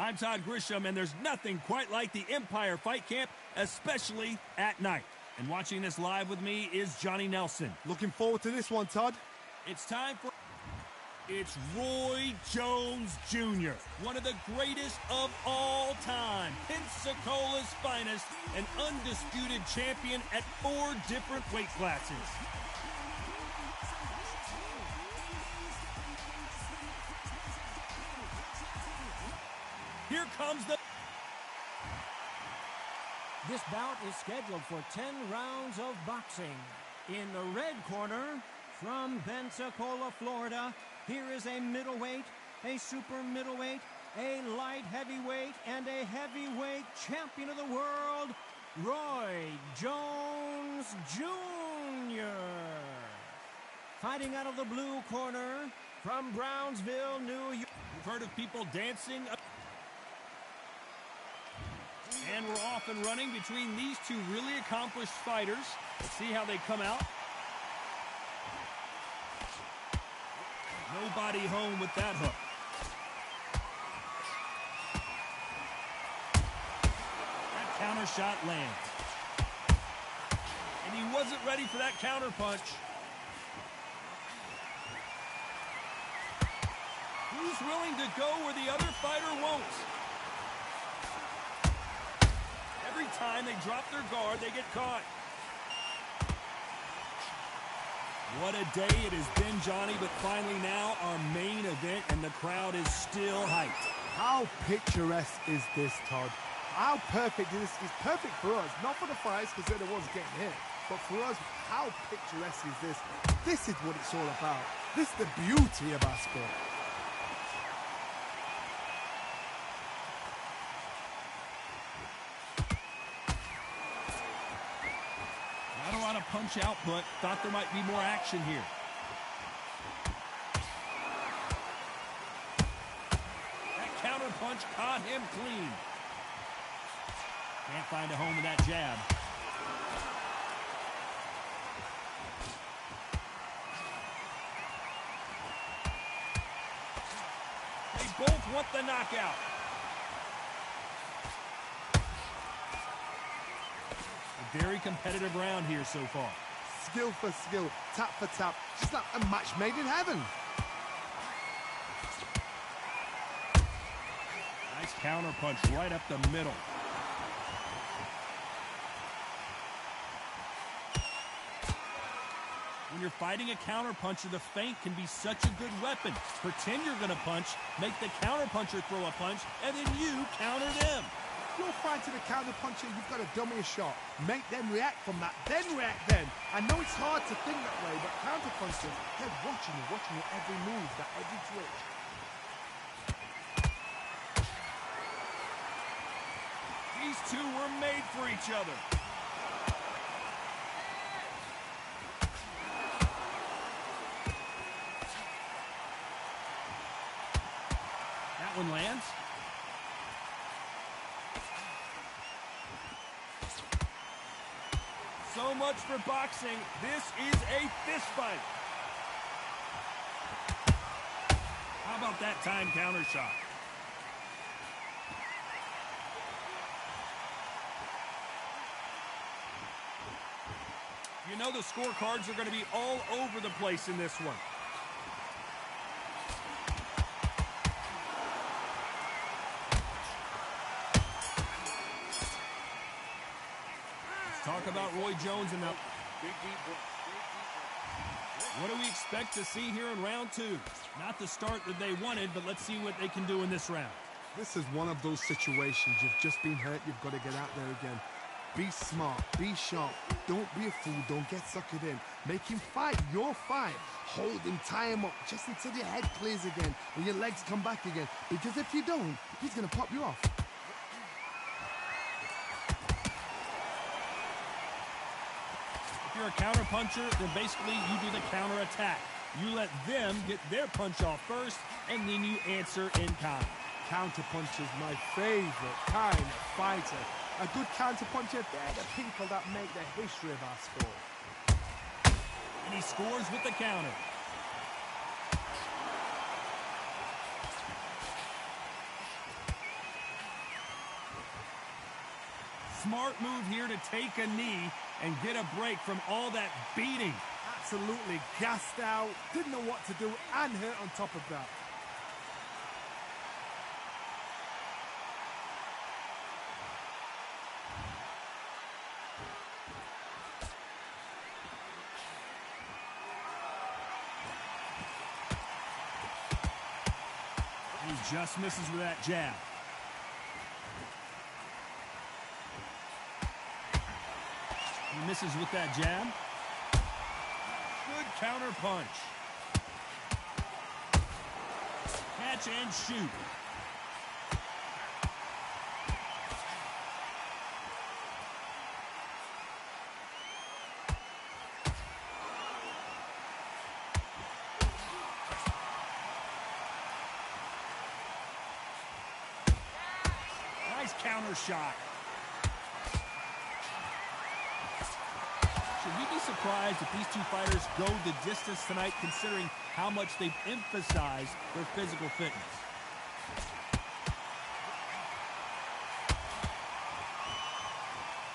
I'm Todd Grisham, and there's nothing quite like the Empire Fight Camp, especially at night. And watching this live with me is Johnny Nelson. Looking forward to this one, Todd. It's time for... It's Roy Jones Jr., one of the greatest of all time, Pensacola's finest, an undisputed champion at 4 different weight classes. Here comes the... This bout is scheduled for 10 rounds of boxing. In the red corner, from Pensacola, Florida, here is a middleweight, a super middleweight, a light heavyweight, and a heavyweight champion of the world, Roy Jones Jr. Fighting out of the blue corner, from Brownsville, New York. You've heard of people dancing... And we're off and running between these two really accomplished fighters. Let's see how they come out. Nobody home with that hook. That counter shot lands. And he wasn't ready for that counter punch. Who's willing to go where the other fighter won't? Every time they drop their guard, they get caught. What a day it has been, Johnny, but finally now our main event, and the crowd is still hyped. How picturesque is this, Todd? How perfect is this? It's perfect for us, not for the fighters because they're the ones getting hit, but for us, how picturesque is this? This is what it's all about. This is the beauty of our sport. Punch output, thought there might be more action here. That counter punch caught him clean. Can't find a home with that jab. They both want the knockout. Very competitive round here so far. Skill for skill, tap for tap, just like a match made in heaven. Nice counter punch right up the middle. When you're fighting a counter puncher, the feint can be such a good weapon. Pretend you're going to punch, make the counter puncher throw a punch, and then you counter them. You're fighting a counter puncher, you've got to dummy a shot. Make them react from that, then react then. I know it's hard to think that way, but counter punchers, they're watching your every move, that every twitch. These two were made for each other. That one lands. So much for boxing. This is a fist fight. How about that time counter shot? You know the scorecards are going to be all over the place in this one. Talk about Roy Jones and the... What do we expect to see here in round 2? Not the start that they wanted, but let's see what they can do in this round. This is one of those situations. You've just been hurt. You've got to get out there again. Be smart. Be sharp. Don't be a fool. Don't get suckered in. Make him fight your fight. Hold him, tie him up, just until your head clears again and your legs come back again. Because if you don't, he's going to pop you off. If you're a counter puncher, then basically you do the counter attack. You let them get their punch off first, and then you answer in kind. Counter puncher is my favorite kind of fighter. A good counter puncher, they're the people that make the history of our sport. And he scores with the counter. Smart move here to take a knee and get a break from all that beating. Absolutely gassed out, didn't know what to do, and hurt on top of that. He just misses with that jab. He misses with that jab. Good counter punch. Catch and shoot. Nice counter shot. Should we be surprised if these two fighters go the distance tonight, considering how much they've emphasized their physical fitness?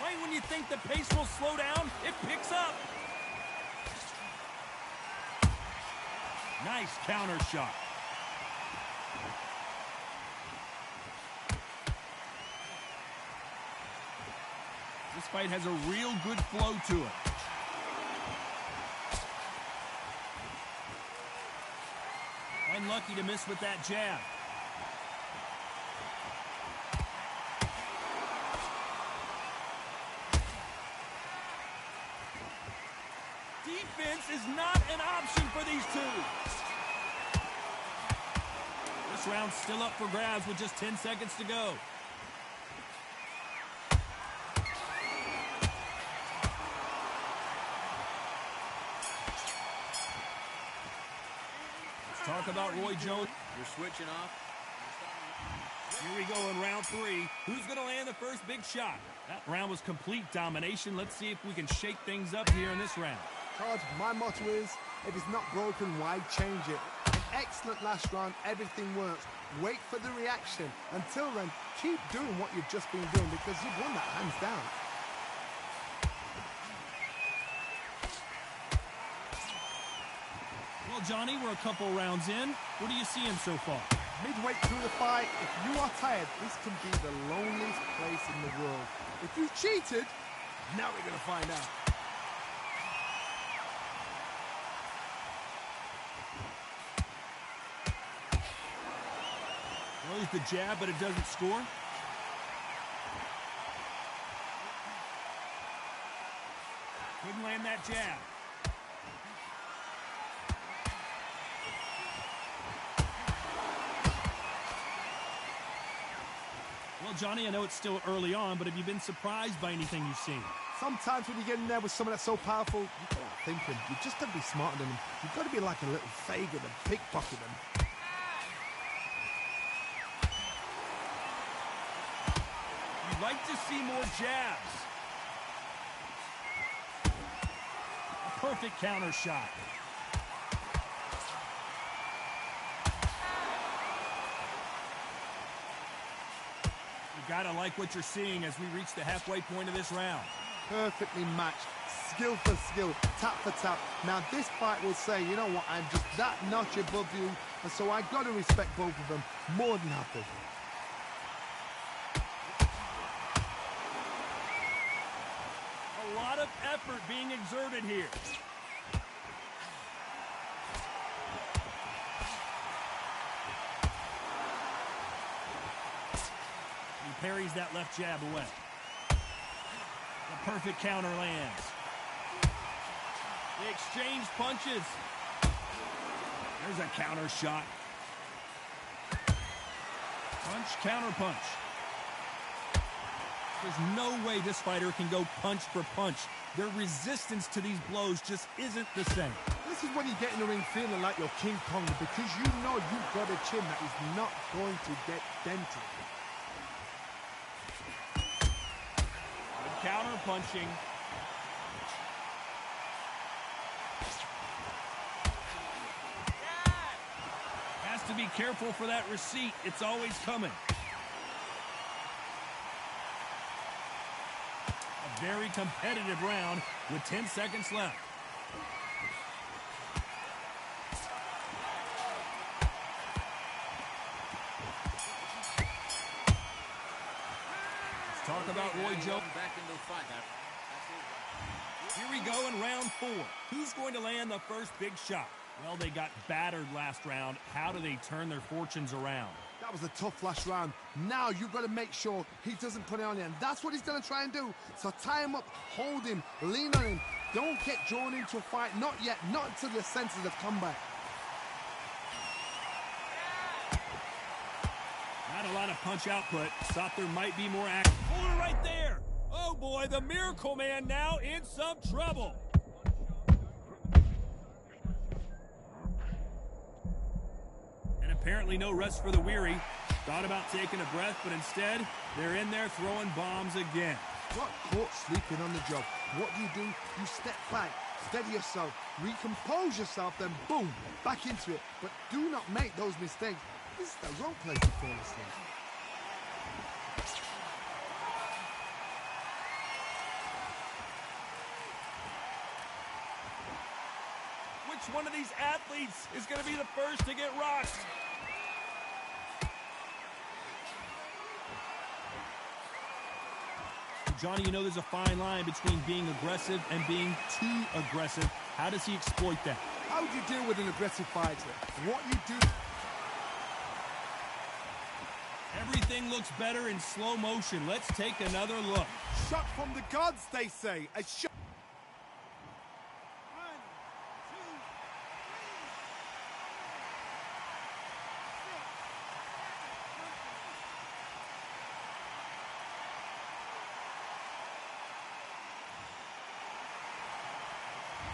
Right when you think the pace will slow down, it picks up. Nice counter shot. This fight has a real good flow to it. Unlucky to miss with that jab. Defense is not an option for these two. This round's still up for grabs with just 10 seconds to go. Talk about Roy Jones. You're switching off. Here we go in round 3. Who's going to land the first big shot? That round was complete domination. Let's see if we can shake things up here in this round. Todd, my motto is, if it's not broken, why change it? An excellent last round, everything works. Wait for the reaction. Until then, keep doing what you've just been doing because you've won that hands down. Well, Johnny, we're a couple rounds in. What are you seeing so far? Midway through the fight, if you are tired, this can be the loneliest place in the world. If you cheated, now we're going to find out. Throws the jab, but it doesn't score. Couldn't land that jab. Well, Johnny, I know it's still early on, but have you been surprised by anything you've seen? Sometimes when you get in there with someone that's so powerful, you got to think him. You just got to be smarter than him. You've got to be like a little Fagin and pickpocket him. You'd like to see more jabs. A perfect counter shot. Gotta like what you're seeing as we reach the halfway point of this round. Perfectly matched, skill for skill, tap for tap. Now this fight will say, you know what, I'm just that notch above you, and so I gotta respect both of them more than happy. A lot of effort being exerted here. Parries that left jab away. The perfect counter lands. They exchange punches. There's a counter shot. Punch, counter punch. There's no way this fighter can go punch for punch. Their resistance to these blows just isn't the same. This is when you get in the ring feeling like you're King Kong because you know you've got a chin that is not going to get dented. Counter punching. Has to be careful for that receipt. It's always coming. very competitive round with 10 seconds left. Let's talk about Roy Jones. Here we go in round 4. Who's going to land the first big shot? Well, they got battered last round. How do they turn their fortunes around? That was a tough last round. Now you've got to make sure he doesn't put it on you, and that's what he's going to try and do. So tie him up, hold him, lean on him. Don't get drawn into a fight. Not yet. Not until your senses have come back. Not a lot of punch output. Thought there might be more action. Oh, right there. Oh, boy, the Miracle Man now in some trouble. And apparently no rest for the weary. Thought about taking a breath, but instead, they're in there throwing bombs again. Got caught sleeping on the job. What do? You step back, steady yourself, recompose yourself, then boom, back into it. But do not make those mistakes. This is the wrong place to fall asleep. Which one of these athletes is going to be the first to get rocked? Johnny, you know there's a fine line between being aggressive and being too aggressive. How does he exploit that? How do you deal with an aggressive fighter? What you do... Everything looks better in slow motion. Let's take another look. Shot from the gods, they say. A shot...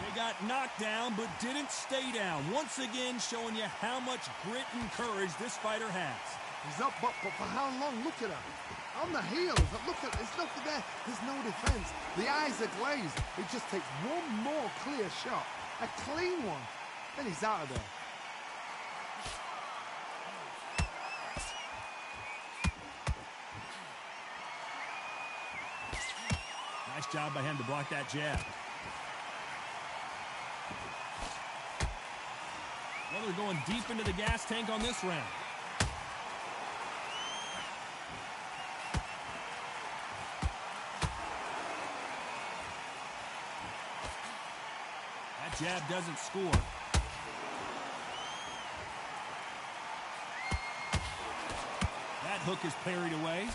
They got knocked down, but didn't stay down. Once again, showing you how much grit and courage this fighter has. He's up, but for how long? Look at him. On the heels. Look at, there's nothing there. There's no defense. The eyes are glazed. It just takes one more clear shot. A clean one. Then he's out of there. Nice job by him to block that jab. Well, they're going deep into the gas tank on this round. That jab doesn't score. That hook is parried away.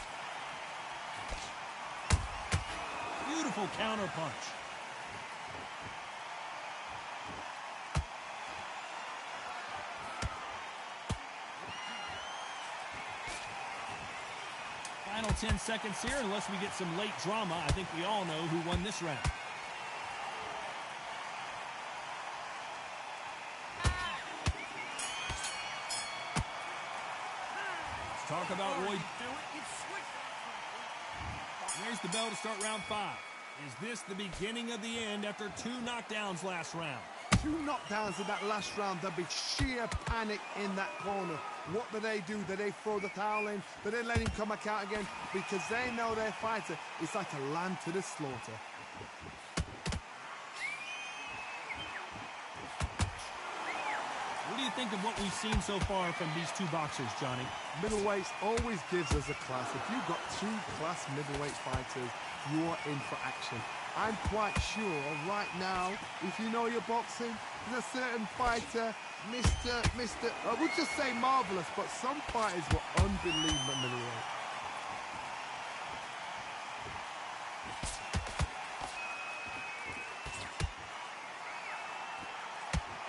Beautiful counter punch. Final 10 seconds here, unless we get some late drama. I think we all know who won this round. Let's talk about Roy. There's the bell to start round 5. Is this the beginning of the end after 2 knockdowns last round? 2 knockdowns in that last round. There'll be sheer panic in that corner. What do? Do they throw the towel in? Do they let him come back out again? Because they know their fighter is like a lamb to the slaughter. What do you think of what we've seen so far from these 2 boxers, Johnny? Middleweights always gives us a class. If you've got 2 class middleweight fighters, you are in for action. I'm quite sure right now, if you know your boxing, there's a certain fighter, Mr. I would just say marvelous, but some fighters were unbelievable middleweight.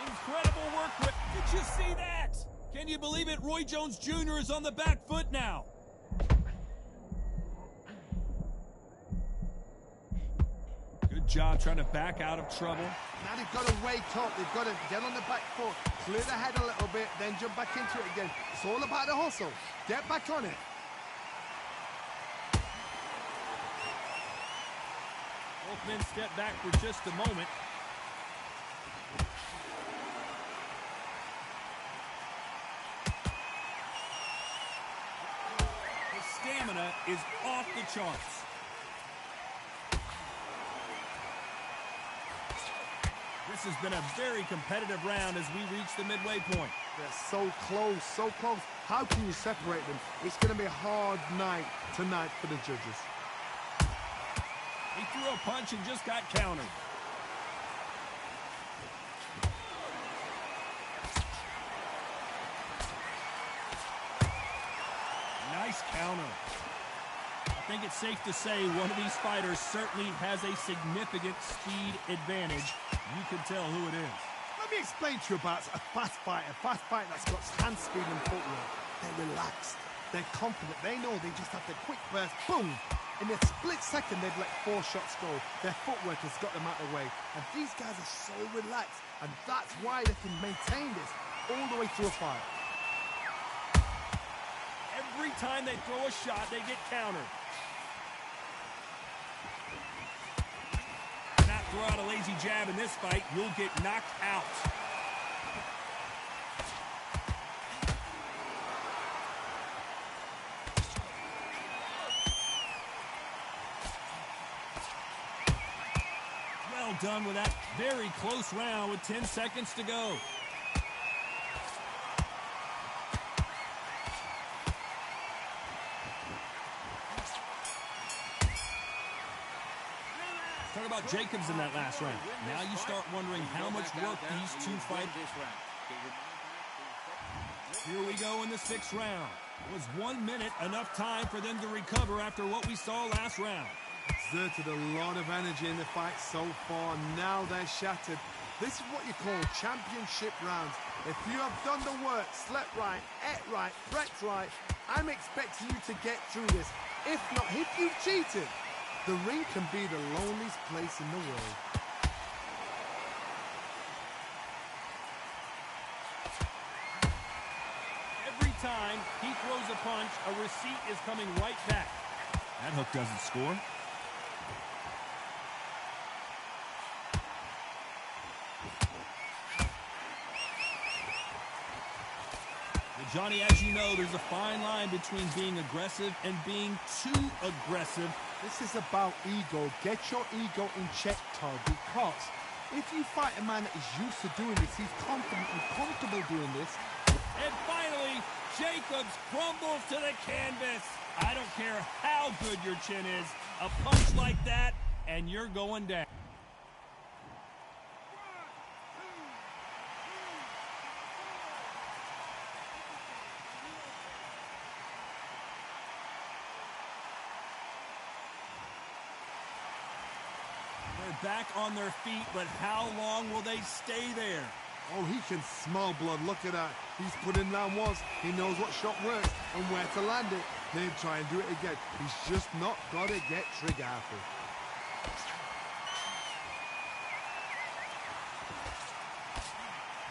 Incredible work rate. Did you see that? Can you believe it? Roy Jones Jr. is on the back foot now. Good job trying to back out of trouble. Now they've got to wake up. They've got to get on the back foot, clear the head a little bit, then jump back into it again. It's all about the hustle. Get back on it. Both men step back for just a moment. His stamina is off the charts. This has been a very competitive round as we reach the midway point. They're so close, so close. How can you separate them? It's going to be a hard night tonight for the judges. He threw a punch and just got countered. Nice counter. I think it's safe to say one of these fighters certainly has a significant speed advantage. You can tell who it is. Let me explain to you about a fast fighter that's got hand speed and footwork. They're relaxed. They're confident. They know they just have the quick burst. Boom! In a split second, they've let 4 shots go. Their footwork has got them out of the way. And these guys are so relaxed. And that's why they can maintain this all the way through a fight. Every time they throw a shot, they get countered. Not throw out a lazy jab in this fight, you'll get knocked out. Well done with that very close round with 10 seconds to go. Talk about Jacobs in that last round. Now you start wondering how much work these two fight. Here we go in the 6th round. Was 1 minute enough time for them to recover after what we saw last round? Exerted a lot of energy in the fight so far. Now they're shattered. This is what you call championship rounds. If you have done the work, slept right, ate right, prepped right, I'm expecting you to get through this. If not, if you've cheated, the ring can be the loneliest place in the world. Every time he throws a punch, a receipt is coming right back. That hook doesn't score. Well, Johnny, as you know, there's a fine line between being aggressive and being too aggressive. This is about ego. Get your ego in check, Todd, because if you fight a man that is used to doing this, he's confident and comfortable doing this. And finally, Jacobs crumbles to the canvas. I don't care how good your chin is. A punch like that, and you're going down. They're back on their feet, but how long will they stay there? Oh, he can smell blood. Look at that. He's put in round once. He knows what shot works and where to land it. Then try and do it again. He's just not got to get trigger happy.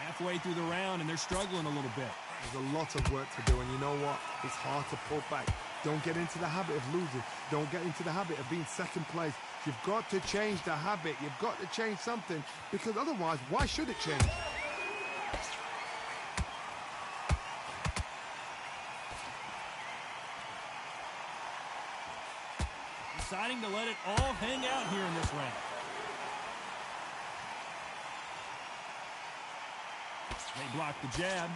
Halfway through the round, and they're struggling a little bit. There's a lot of work to do, and you know what? It's hard to pull back. Don't get into the habit of losing. Don't get into the habit of being second place. You've got to change the habit. You've got to change something, because otherwise, why should it change? Deciding to let it all hang out here in this round. They block the jab.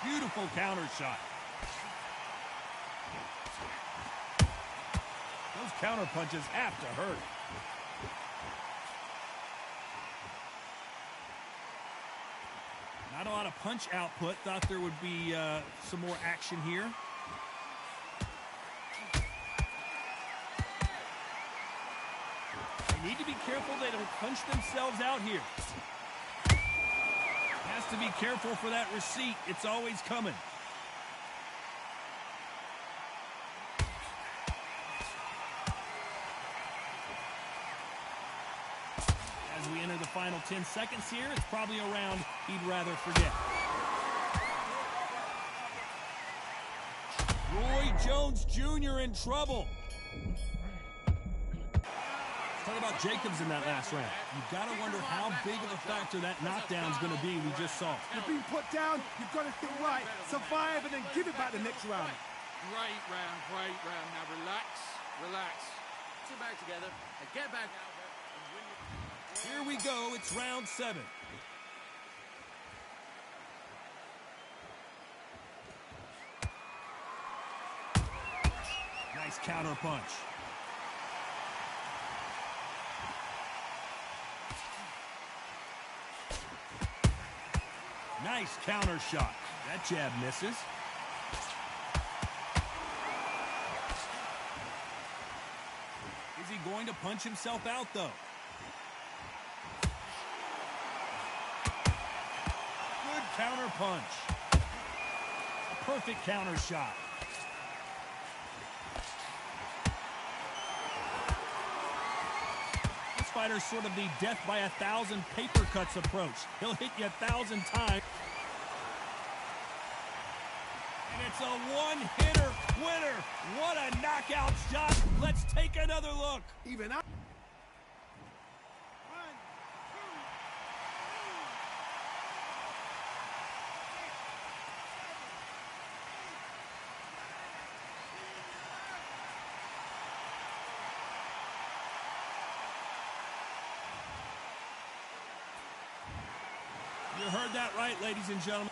Beautiful counter shot. Those counter punches have to hurt. Not a lot of punch output. Thought there would be some more action here. They need to be careful they don't punch themselves out here. Has to be careful for that receipt. It's always coming. As we enter the final 10 seconds here, it's probably a round he'd rather forget. Roy Jones Jr. in trouble. Talk about Jacobs in that last round. You've got to wonder how big of a factor that knockdown's going to be we just saw. You're being put down. You've got to think right, survive, and then give it back the next round. Great round, great round. Now relax, relax. Sit back together and get back out there and win your... Here we go. It's round 7. Nice counter punch. Nice counter shot. That jab misses. Is he going to punch himself out, though? Good counter punch. A perfect counter shot. This fighter's sort of the death by 1,000 paper cuts approach. He'll hit you 1,000 times. And it's a one-hitter winner. What a knockout shot. Let's take another look. Even I. You heard that right, ladies and gentlemen.